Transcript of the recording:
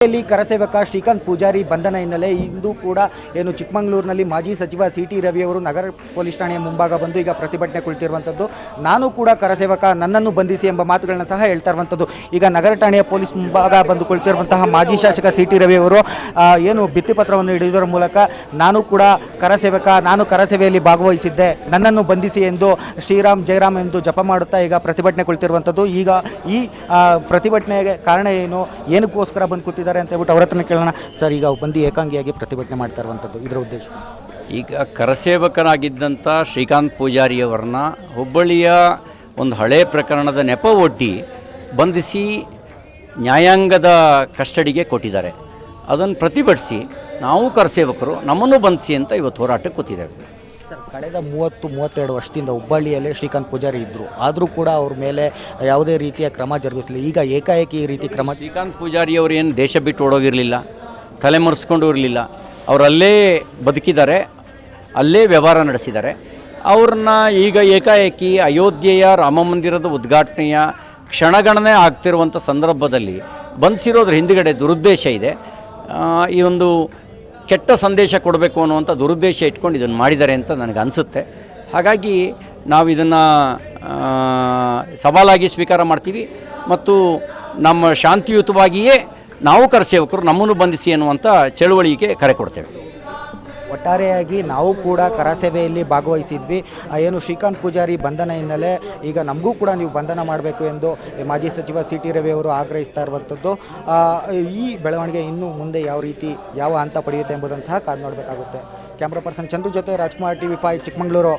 ಇಲ್ಲಿ ಕರಸೇವಕ ಶ್ರೀಕಾಂತ್ ಪೂಜಾರಿ ಬಂಧನ ಹಿನ್ನೆಲೆ ಇಂದು ಕೂಡ ಏನು ಚಿಕ್ಕಮಗಳೂರಿನಲ್ಲಿ ಮಾಜಿ ಸಚಿವ ಸಿ.ಟಿ. ರವಿ ಅವರು ನಗರ ಪೊಲೀಸ್ ಠಾಣೆಯ ಮುಂಭಾಗ ಬಂದು ಈಗ ಪ್ರತಿಭಟನೆ ಕುಳಿತಿರುವಂಥದ್ದು. ನಾನು ಕೂಡ ಕರಸೇವಕ, ನನ್ನನ್ನು ಬಂಧಿಸಿ ಎಂಬ ಮಾತುಗಳನ್ನ ಸಹ ಹೇಳ್ತಾ ಇರುವಂಥದ್ದು. ಈಗ ನಗರ ಠಾಣೆಯ ಪೊಲೀಸ್ ಮುಂಭಾಗ ಬಂದು ಕುಳಿತಿರುವಂತಹ ಮಾಜಿ ಶಾಸಕ ಸಿ.ಟಿ. ರವಿ ಅವರು ಏನು ಭಿತ್ತಿಪತ್ರವನ್ನು ಹಿಡಿಯುವುದರ ಮೂಲಕ ನಾನು ಕೂಡ ಕರಸೇವಕ, ನಾನು ಕರಸೇವೆಯಲ್ಲಿ ಭಾಗವಹಿಸಿದ್ದೆ, ನನ್ನನ್ನು ಬಂಧಿಸಿ ಎಂದು ಶ್ರೀರಾಮ್ ಜಯರಾಮ್ ಎಂದು ಜಪ ಮಾಡುತ್ತಾ ಈಗ ಪ್ರತಿಭಟನೆ ಕುಳಿತಿರುವಂಥದ್ದು. ಈಗ ಈ ಪ್ರತಿಭಟನೆಗೆ ಕಾರಣ ಏನು, ಏನಕ್ಕೋಸ್ಕರ ಬಂದು ಕೂತಿದ್ದಾರೆ ಅಂತ ಹೇಳ್ಬಿಟ್ಟು ಅವ್ರ ಹತ್ರನೇ ಕೇಳೋಣ. ಸರ್, ಈಗ ಬಂದು ಏಕಾಂಗಿಯಾಗಿ ಪ್ರತಿಭಟನೆ ಮಾಡ್ತಾ ಇರುವಂಥದ್ದು, ಇದರ ಉದ್ದೇಶ? ಈಗ ಕರಸೇವಕನಾಗಿದ್ದಂಥ ಶ್ರೀಕಾಂತ್ ಪೂಜಾರಿಯವರನ್ನ ಹುಬ್ಬಳ್ಳಿಯ ಒಂದು ಹಳೆ ಪ್ರಕರಣದ ನೆಪ ಒಡ್ಡಿ ಬಂಧಿಸಿ ನ್ಯಾಯಾಂಗದ ಕಸ್ಟಡಿಗೆ ಕೊಟ್ಟಿದ್ದಾರೆ. ಅದನ್ನು ಪ್ರತಿಭಟಿಸಿ ನಾವು ಕರಸೇವಕರು, ನಮ್ಮನ್ನು ಬಂಧಿಸಿ ಅಂತ ಇವತ್ತು ಹೋರಾಟಕ್ಕೆ ಕೂತಿದ್ದೇವೆ. ಸರ್, ಕಳೆದ 30-32 ವರ್ಷದಿಂದ ಹುಬ್ಬಳ್ಳಿಯಲ್ಲೇ ಶ್ರೀಕಾಂತ್ ಪೂಜಾರಿ ಇದ್ದರು, ಆದರೂ ಕೂಡ ಅವ್ರ ಮೇಲೆ ಯಾವುದೇ ರೀತಿಯ ಕ್ರಮ ಜರುಗಿಸಲಿ. ಈಗ ಏಕಾಏಕಿ ಈ ರೀತಿ ಕ್ರಮ. ಶ್ರೀಕಾಂತ್ ಪೂಜಾರಿಯವರು ಏನು ದೇಶ ಬಿಟ್ಟು ಓಡೋಗಿರಲಿಲ್ಲ, ತಲೆಮರೆಸ್ಕೊಂಡು ಇರಲಿಲ್ಲ. ಅವರಲ್ಲೇ ಬದುಕಿದ್ದಾರೆ, ಅಲ್ಲೇ ವ್ಯವಹಾರ ನಡೆಸಿದ್ದಾರೆ. ಅವ್ರನ್ನ ಈಗ ಏಕಾಏಕಿ ಅಯೋಧ್ಯೆಯ ರಾಮ ಮಂದಿರದ ಉದ್ಘಾಟನೆಯ ಕ್ಷಣಗಣನೆ ಆಗ್ತಿರುವಂಥ ಸಂದರ್ಭದಲ್ಲಿ ಬಂಧಿಸಿರೋದ್ರ ಹಿಂದುಗಡೆ ದುರುದ್ದೇಶ ಇದೆ. ಈ ಒಂದು ಕೆಟ್ಟ ಸಂದೇಶ ಕೊಡಬೇಕು ಅನ್ನುವಂಥ ದುರುದ್ದೇಶ ಇಟ್ಕೊಂಡು ಇದನ್ನು ಮಾಡಿದ್ದಾರೆ ಅಂತ ನನಗೆ ಅನಿಸುತ್ತೆ. ಹಾಗಾಗಿ ನಾವು ಇದನ್ನು ಸವಾಲಾಗಿ ಸ್ವೀಕಾರ ಮಾಡ್ತೀವಿ ಮತ್ತು ನಮ್ಮ ಶಾಂತಿಯುತವಾಗಿಯೇ ನಾವು ಕರಸೇವಕರು, ನಮ್ಮನ್ನು ಬಂಧಿಸಿ ಅನ್ನುವಂಥ ಚಳುವಳಿಗೆ ಕರೆ ಕೊಡ್ತೇವೆ. ಒಟ್ಟಾರೆಯಾಗಿ ನಾವು ಕೂಡ ಕರಸೇವೆಯಲ್ಲಿ ಭಾಗವಹಿಸಿದ್ವಿ. ಏನು ಶ್ರೀಕಾಂತ್ ಪೂಜಾರಿ ಬಂಧನ ಹಿನ್ನೆಲೆ ಈಗ ನಮಗೂ ಕೂಡ ನೀವು ಬಂಧನ ಮಾಡಬೇಕು ಎಂದು ಮಾಜಿ ಸಚಿವ ಸಿ.ಟಿ. ರವಿ ಅವರು ಆಗ್ರಹಿಸ್ತಾ ಇರುವಂಥದ್ದು. ಈ ಬೆಳವಣಿಗೆ ಇನ್ನು ಮುಂದೆ ಯಾವ ರೀತಿ, ಯಾವ ಹಂತ ಪಡೆಯುತ್ತೆ ಎಂಬುದನ್ನು ಸಹ ಕಾದು ನೋಡಬೇಕಾಗುತ್ತೆ. ಕ್ಯಾಮ್ರಾ ಪರ್ಸನ್ ಚಂದ್ರು ಜೊತೆ ರಾಜ್ಕುಮಾರ್, TV5 ಚಿಕ್ಕಮಗಳೂರು.